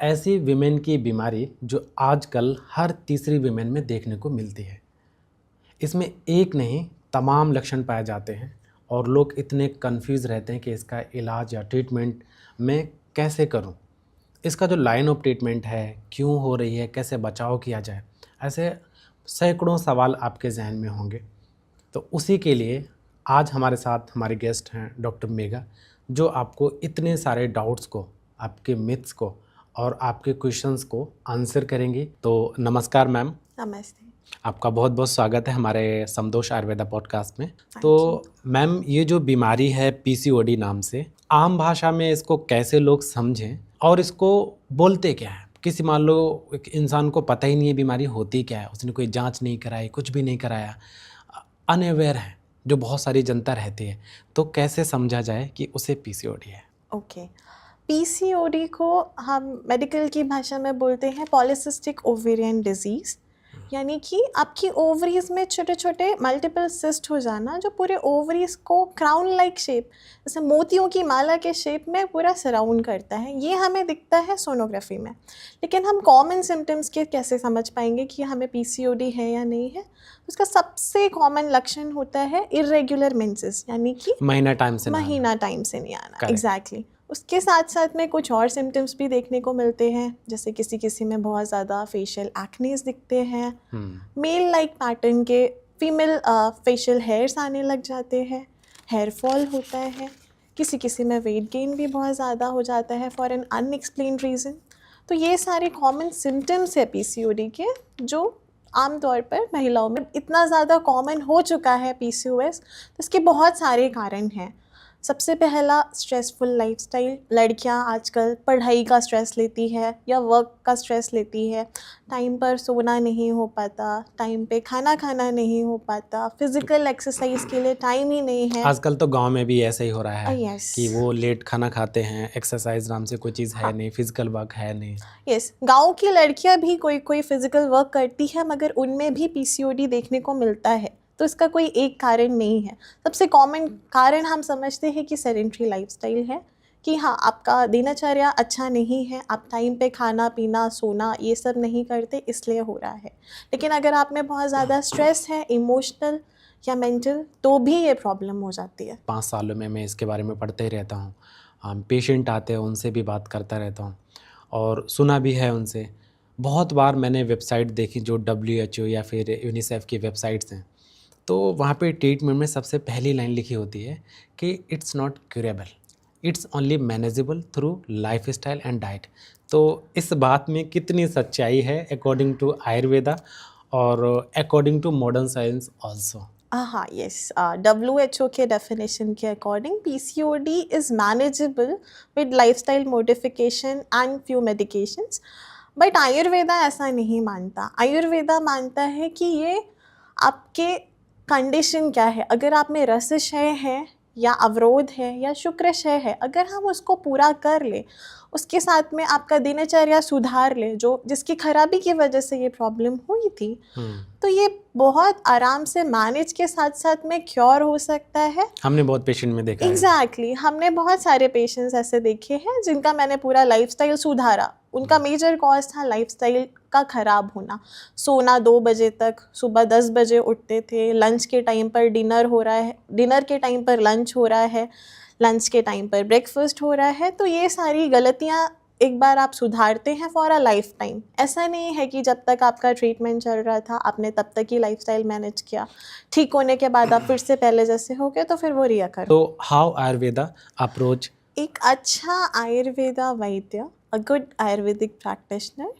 ऐसी विमेन की बीमारी जो आजकल हर तीसरी विमेन में देखने को मिलती है। इसमें एक नहीं तमाम लक्षण पाए जाते हैं और लोग इतने कंफ्यूज रहते हैं कि इसका इलाज या ट्रीटमेंट मैं कैसे करूं। इसका जो लाइन ऑफ ट्रीटमेंट है, क्यों हो रही है, कैसे बचाव किया जाए, ऐसे सैकड़ों सवाल आपके जहन में होंगे। तो उसी के लिए आज हमारे साथ हमारे गेस्ट हैं डॉक्टर मेघा, जो आपको इतने सारे डाउट्स को, आपके मिथ्स को और आपके क्वेश्चंस को आंसर करेंगी। तो नमस्कार मैम। नमस्ते। आपका बहुत बहुत स्वागत है हमारे समदोष आयुर्वेदा पॉडकास्ट में। तो मैम, ये जो बीमारी है पीसीओडी नाम से, आम भाषा में इसको कैसे लोग समझें और इसको बोलते क्या है? किसी मान लो एक इंसान को पता ही नहीं है बीमारी होती क्या है, उसने कोई जांच नहीं कराई, कुछ भी नहीं कराया, अनअवेयर है, जो बहुत सारी जनता रहती है, तो कैसे समझा जाए कि उसे पीसीओडी है? ओके, पीसीओडी को हम मेडिकल की भाषा में बोलते हैं पॉलीसिस्टिक ओवेरियन डिजीज़, यानी कि आपकी ओवरीज में छोटे छोटे मल्टीपल सिस्ट हो जाना, जो पूरे ओवरीज को क्राउन लाइक शेप, जैसे मोतियों की माला के शेप में पूरा सराउंड करता है। ये हमें दिखता है सोनोग्राफी में। लेकिन हम कॉमन सिम्टम्स के कैसे समझ पाएंगे कि हमें पीसीओडी है या नहीं है? उसका सबसे कॉमन लक्षण होता है इर्रेगुलर मेंसेस, यानी कि महीना टाइम से नहीं आना। एग्जैक्टली। उसके साथ साथ में कुछ और सिम्टम्स भी देखने को मिलते हैं, जैसे किसी में बहुत ज़्यादा फेशियल एक्नेस दिखते हैं, मेल लाइक पैटर्न के फीमेल फेशियल हेयर्स आने लग जाते हैं, हेयर फॉल होता है, किसी में वेट गेन भी बहुत ज़्यादा हो जाता है फॉर एन अनएक्सप्लेन्ड रीज़न। तो ये सारे कॉमन सिम्टम्स है पीसीओडी के, जो आमतौर पर महिलाओं में इतना ज़्यादा कॉमन हो चुका है पीसीओएस। तो इसके बहुत सारे कारण हैं। सबसे पहला, स्ट्रेसफुल लाइफस्टाइल। लड़कियां आजकल पढ़ाई का स्ट्रेस लेती है या वर्क का स्ट्रेस लेती है, टाइम पर सोना नहीं हो पाता, टाइम पे खाना खाना नहीं हो पाता, फिजिकल एक्सरसाइज के लिए टाइम ही नहीं है। आजकल तो गांव में भी ऐसा ही हो रहा है कि वो लेट खाना खाते हैं, एक्सरसाइज नाम से कोई चीज़ है नहीं, फिजिकल वर्क है नहीं। गाँव की लड़कियां भी कोई फिजिकल वर्क करती है, मगर उनमें भी पीसीओडी देखने को मिलता है। तो इसका कोई एक कारण नहीं है। सबसे कॉमन कारण हम समझते हैं कि सेडेंट्री लाइफस्टाइल है, कि हाँ, आपका दिनचर्या अच्छा नहीं है, आप टाइम पे खाना पीना सोना ये सब नहीं करते, इसलिए हो रहा है। लेकिन अगर आप में बहुत ज़्यादा स्ट्रेस है, इमोशनल या मेंटल, तो भी ये प्रॉब्लम हो जाती है। 5 सालों में मैं इसके बारे में पढ़ते ही रहता हूँ। पेशेंट आते हैं, उनसे भी बात करता रहता हूँ और सुना भी है उनसे। बहुत बार मैंने वेबसाइट देखी जो WHO या फिर यूनिसेफ की वेबसाइट्स हैं, तो वहाँ पे ट्रीटमेंट में सबसे पहली लाइन लिखी होती है कि it's not curable, it's only manageable through life style and diet. तो इस बात में कितनी सच्चाई है अकॉर्डिंग टू आयुर्वेदा और according to modern science also? हाँ, यस। WHO के डेफिनेशन के according PCOD is manageable with lifestyle modification and few medications. But Ayurveda ऐसा नहीं मानता। आयुर्वेदा मानता है कि ये आपके कंडीशन क्या है। अगर आप में रसक्षय है या अवरोध है या शुक्रक्षय है, अगर हम उसको पूरा कर ले, उसके साथ में आपका दिनचर्या सुधार ले, जो जिसकी खराबी की वजह से ये प्रॉब्लम हुई थी, तो ये बहुत आराम से मैनेज के साथ साथ में क्योर हो सकता है। हमने बहुत पेशेंट में देखा है। एग्जैक्टली, हमने बहुत सारे पेशेंट्स ऐसे देखे हैं जिनका मैंने पूरा लाइफस्टाइल सुधारा। उनका मेजर कॉज था लाइफस्टाइल का ख़राब होना। सोना 2 बजे तक, सुबह 10 बजे उठते थे, लंच के टाइम पर डिनर हो रहा है, डिनर के टाइम पर लंच हो रहा है, लंच के टाइम पर ब्रेकफास्ट हो रहा है। तो ये सारी गलतियाँ एक बार आप सुधारते हैं फॉर अ लाइफ टाइम। ऐसा नहीं है कि जब तक आपका ट्रीटमेंट चल रहा था आपने तब तक ही लाइफस्टाइल मैनेज किया, ठीक होने के बाद आप फिर से पहले जैसे हो गए तो फिर वो रिअकर। तो हाउ आयुर्वेदा अप्रोच? एक अच्छा आयुर्वेदा वैद्य, अ गुड आयुर्वेदिक प्रैक्टिशनर,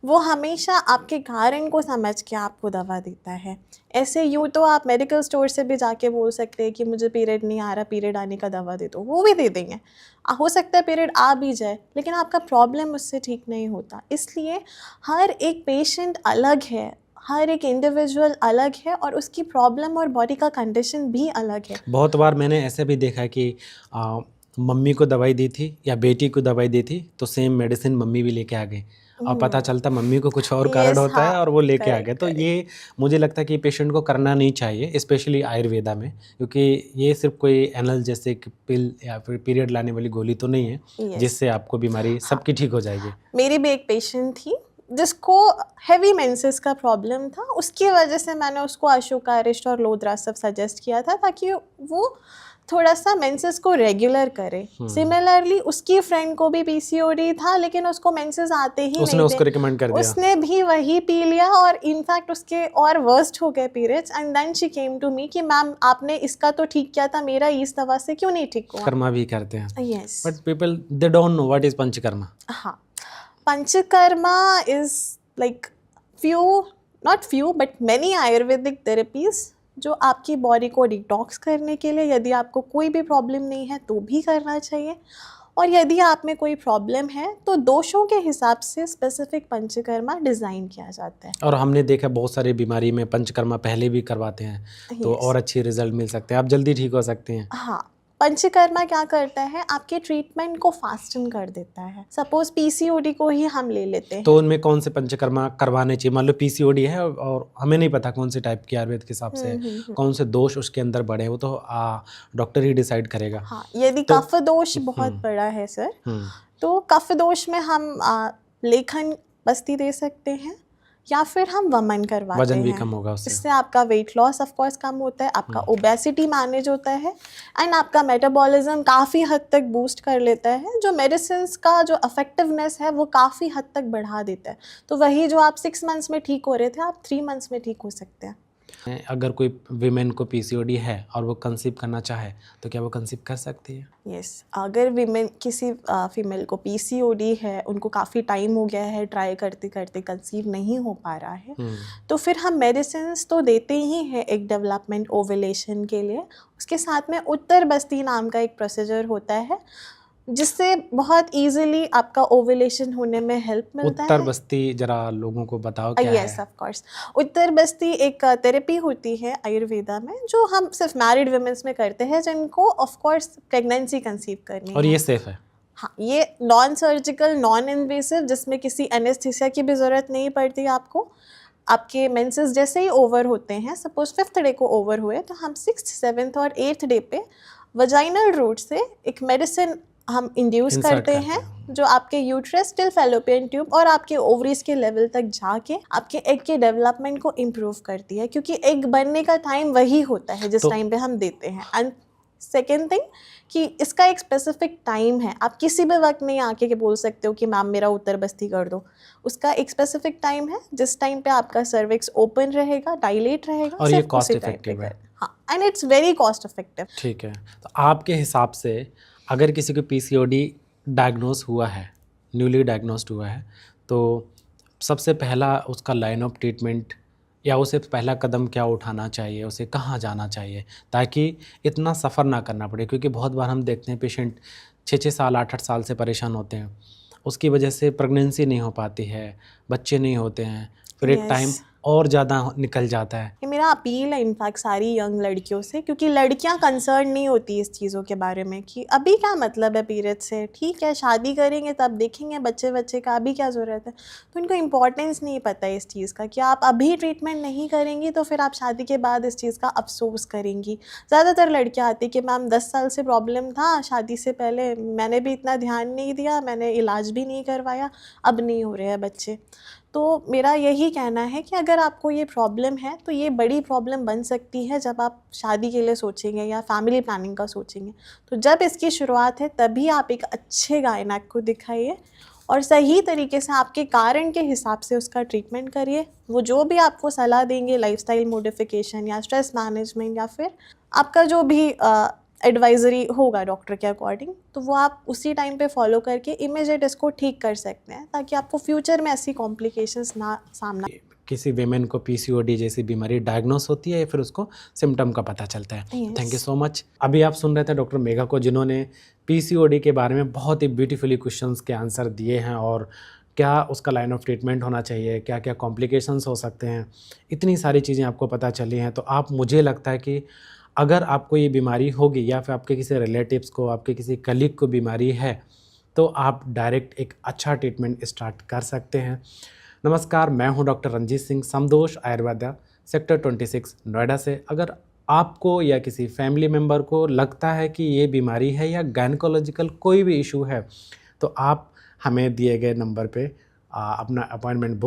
वो हमेशा आपके कारण को समझ के आपको दवा देता है। ऐसे यूँ तो आप मेडिकल स्टोर से भी जाके बोल सकते हैं कि मुझे पीरियड नहीं आ रहा, पीरियड आने का दवा दे दो, वो भी दे देंगे। हो सकता है पीरियड आ भी जाए, लेकिन आपका प्रॉब्लम उससे ठीक नहीं होता। इसलिए हर एक पेशेंट अलग है, हर एक इंडिविजुअल अलग है और उसकी प्रॉब्लम और बॉडी का कंडीशन भी अलग है। बहुत बार मैंने ऐसे भी देखा कि मम्मी को दवाई दी थी या बेटी को दवाई दी थी तो सेम मेडिसिन मम्मी भी लेके आ गई और पता चलता मम्मी को कुछ और कारण यस, होता है हाँ, और वो लेके आ गए। करेक्ट तो करेक्ट। ये मुझे लगता है कि पेशेंट को करना नहीं चाहिए, स्पेशली आयुर्वेदा में, क्योंकि ये सिर्फ कोई एनाल्जेसिक पिल या फिर पीरियड लाने वाली गोली तो नहीं है यस, जिससे आपको बीमारी हाँ। सबकी ठीक हो जाएगी। मेरी भी एक पेशेंट थी जिसको हैवी मेंसेस का प्रॉब्लम था, उसकी वजह से मैंने उसको अशोका अरिष्ट और लोद्रासव सजेस्ट किया था ताकि वो थोड़ा सा मेंसेस को रेगुलर करे। सिमिलरली उसकी फ्रेंड को भी पीसीओडी था लेकिन उसको मेंसेस आते ही उसने नहीं उसको थे, रिकमेंड कर दिया। उसने भी वही पी लिया और इनफैक्ट उसके और वर्स्ट हो गए periods and then she came to me कि मैम आपने इसका तो ठीक किया था, मेरा इस दवा से क्यों नहीं ठीक हुआ। कर्मा भी करते हैं yes, but people they don't know what is panchakarma. हाँ, panchakarma is like few, not few but many ayurvedic therapies जो आपकी बॉडी को डिटॉक्स करने के लिए, यदि आपको कोई भी प्रॉब्लम नहीं है तो भी करना चाहिए, और यदि आप में कोई प्रॉब्लम है तो दोषों के हिसाब से स्पेसिफिक पंचकर्मा डिज़ाइन किया जाता है। और हमने देखा बहुत सारी बीमारी में पंचकर्मा पहले भी करवाते हैं तो Yes. और अच्छी रिजल्ट मिल सकते हैं, आप जल्दी ठीक हो सकते हैं। हाँ, पंचकर्मा क्या करता है, आपके ट्रीटमेंट को फास्टन कर देता है। सपोज पीसीओडी को ही हम ले लेते हैं, तो उनमें कौन से पंचकर्मा करवाने चाहिए? मान लो पीसीओडी है और हमें नहीं पता कौन से टाइप की आयुर्वेद के हिसाब से कौन से दोष उसके अंदर बढ़े, वो तो डॉक्टर ही डिसाइड करेगा। हाँ, यदि तो- कफ दोष बहुत बड़ा है सर, हम्म, तो कफ दोष में हम लेखन बस्ती दे सकते हैं या फिर हम वमन करवाते वजन भी हैं। कम होगा उससे। इससे आपका वेट लॉस ऑफ कोर्स कम होता है, आपका ओबेसिटी मैनेज होता है एंड आपका मेटाबॉलिज्म काफ़ी हद तक बूस्ट कर लेता है, जो मेडिसिन्स का जो इफेक्टिवनेस है वो काफ़ी हद तक बढ़ा देता है। तो वही जो आप 6 मंथ्स में ठीक हो रहे थे, आप 3 मंथ्स में ठीक हो सकते हैं। अगर कोई विमेन को पीसीओडी है और वो कंसीव करना चाहे तो क्या वो कंसीव कर सकती है? यस, अगर वीमेन किसी फीमेल को पीसीओडी है, उनको काफ़ी टाइम हो गया है, ट्राई करते करते कंसीव नहीं हो पा रहा है, तो फिर हम मेडिसिन्स तो देते ही हैं एक डेवलपमेंट ओवुलेशन के लिए। उसके साथ में उत्तर बस्ती नाम का एक प्रोसीजर होता है जिससे बहुत इजीली आपका ओवुलेशन होने में हेल्प मिलता उत्तर है। बस्ती जरा लोगों को बताओ क्या यस है? ऑफ कोर्स, उत्तर बस्ती एक थेरेपी होती है आयुर्वेदा में जो हम सिर्फ मैरिड वुमेन्स में करते हैं जिनको ऑफ कोर्स प्रेगनेंसी कंसीव करनी और है। ये सेफ है? हाँ, ये नॉन सर्जिकल, नॉन इन्वेसिव, जिसमें किसी एनेस्थीसिया की भी ज़रूरत नहीं पड़ती आपको। आपके मेंसेस जैसे ही ओवर होते हैं, सपोज 5th डे को ओवर हुए, तो हम 6th, 7th और 8th डे पे वजाइनल रूट से एक मेडिसिन हम इंड्यूस Insert करते करते हैं जो आपके यूट्रस टिल फैलोपियन ट्यूब और आपके ओवरीज के लेवल तक जाके आपके एग के डेवलपमेंट को इम्प्रूव करती है, क्योंकि एग बनने का टाइम वही होता है जिस तो- टाइम पे हम देते हैं। एंड सेकेंड थिंग कि इसका एक स्पेसिफिक टाइम है, आप किसी भी वक्त नहीं आके के बोल सकते हो कि मैम मेरा उत्तर बस्ती कर दो। उसका एक स्पेसिफिक टाइम है जिस टाइम पे आपका सर्विक्स ओपन रहेगा, डायलेट रहेगा, और ये सिर्फ cost उसी time पे effective है। कर- हाँ, and it's very cost effective. ठीक है, तो आपके हिसाब से अगर किसी को पीसीओडी डायग्नोस हुआ है, न्यूली डायग्नोस्ड हुआ है, तो सबसे पहला उसका लाइन ऑफ ट्रीटमेंट या उसे पहला कदम क्या उठाना चाहिए, उसे कहाँ जाना चाहिए ताकि इतना सफ़र ना करना पड़े? क्योंकि बहुत बार हम देखते हैं पेशेंट 6-6 साल 8-8 साल से परेशान होते हैं, उसकी वजह से प्रेगनेंसी नहीं हो पाती है, बच्चे नहीं होते हैं, फिर एक Yes. टाइम और ज़्यादा निकल जाता है। ये मेरा अपील है इनफैक्ट सारी यंग लड़कियों से, क्योंकि लड़कियां कंसर्न नहीं होती इस चीज़ों के बारे में कि अभी क्या मतलब है पीरियड से, ठीक है शादी करेंगे तब देखेंगे बच्चे का, अभी क्या ज़रूरत है। तो इनको इम्पोर्टेंस नहीं पता है इस चीज़ का कि आप अभी ट्रीटमेंट नहीं करेंगी तो फिर आप शादी के बाद इस चीज़ का अफसोस करेंगी। ज़्यादातर लड़कियाँ आती कि मैम 10 साल से प्रॉब्लम था, शादी से पहले मैंने भी इतना ध्यान नहीं दिया, मैंने इलाज भी नहीं करवाया, अब नहीं हो रहे हैं बच्चे। तो मेरा यही कहना है कि अगर आपको ये प्रॉब्लम है तो ये बड़ी प्रॉब्लम बन सकती है जब आप शादी के लिए सोचेंगे या फैमिली प्लानिंग का सोचेंगे। तो जब इसकी शुरुआत है तभी आप एक अच्छे गायनेक को दिखाइए और सही तरीके से आपके कारण के हिसाब से उसका ट्रीटमेंट करिए। वो जो भी आपको सलाह देंगे, लाइफस्टाइल मॉडिफिकेशन या स्ट्रेस मैनेजमेंट या फिर आपका जो भी एडवाइजरी होगा डॉक्टर के अकॉर्डिंग, तो वो आप उसी टाइम पे फॉलो करके इमीडिएट इसको ठीक कर सकते हैं ताकि आपको फ्यूचर में ऐसी कॉम्प्लिकेशंस ना सामना। किसी वेमेन को पीसीओडी जैसी बीमारी डायग्नोस होती है या फिर उसको सिम्टम का पता चलता है। Yes. Thank you so much. अभी आप सुन रहे थे डॉक्टर मेघा को, जिन्होंने पीसीओडी के बारे में बहुत ही ब्यूटीफुली क्वेश्चंस के आंसर दिए हैं और क्या उसका लाइन ऑफ ट्रीटमेंट होना चाहिए, क्या क्या कॉम्प्लिकेशंस हो सकते हैं, इतनी सारी चीज़ें आपको पता चली हैं। तो आप, मुझे लगता है कि अगर आपको ये बीमारी होगी या फिर आपके किसी रिलेटिव्स को, आपके किसी कलीग को बीमारी है, तो आप डायरेक्ट एक अच्छा ट्रीटमेंट स्टार्ट कर सकते हैं। नमस्कार, मैं हूं डॉक्टर रंजीत सिंह, समदोष आयुर्वेदा, सेक्टर 26 नोएडा से। अगर आपको या किसी फैमिली मेम्बर को लगता है कि ये बीमारी है या गायनेकोलॉजिकल कोई भी इशू है, तो आप हमें दिए गए नंबर पे अपना अपॉइंटमेंट बुक